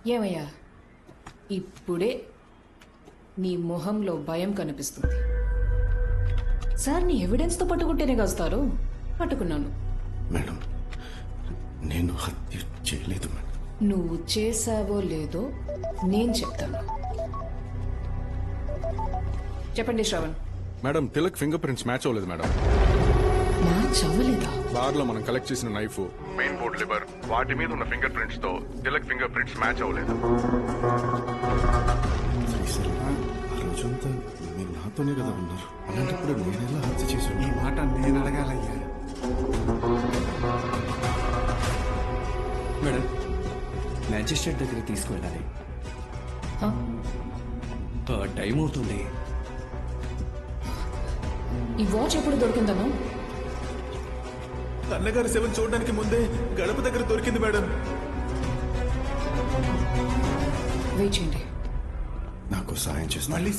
ఏమయ్యా ఇప్పుడే నీ మొహంలో భయం కనిపిస్తుంది. సార్ నీ ఎవిడెన్స్తో పట్టుకుంటేనే కాస్తారు. పట్టుకున్నాను. మేడం, నేను హత్య చేయలేదు మేడం. నువ్వు చేసావో లేదో నేను చెప్తాను. చెప్పండి Shravan. Madam, Tilak finger prints match అవ్వలేదు మేడం. మ్యాచ్ అవ్వలేదా? బార్ లో మనం కలెక్ట్ చేసిన నైఫ్, మెయిన్ బోర్డ్ లివర్, వాటి మీద ఉన్న ఫింగర్ ప్రింట్స్ తో తిలక్ ఫింగర్ ప్రింట్స్ మ్యాచ్ అవ్వలేదు. శ్రీశైలం, ఆ రోజంతా మీరు నాతోనే కదా ఉన్నారు. అలాంటప్పుడు నేనెలా హత్య ఈ చేశాను? మాట నేను అడగాలయ్యా. మేడం, మ్యాజిస్ట్రేట్ దగ్గరికి తీసుకువెళ్ళాలి. హ? టైం అవుతుంది. ఈ వాచ్ ఎప్పుడు దొరికిందను? అన్నగారు శవం చూడడానికి ముందే గడప దగ్గర దొరికింది మేడం. వెయిట్ చేయండి. నాకు సాయం చేస్తాను. మళ్ళీ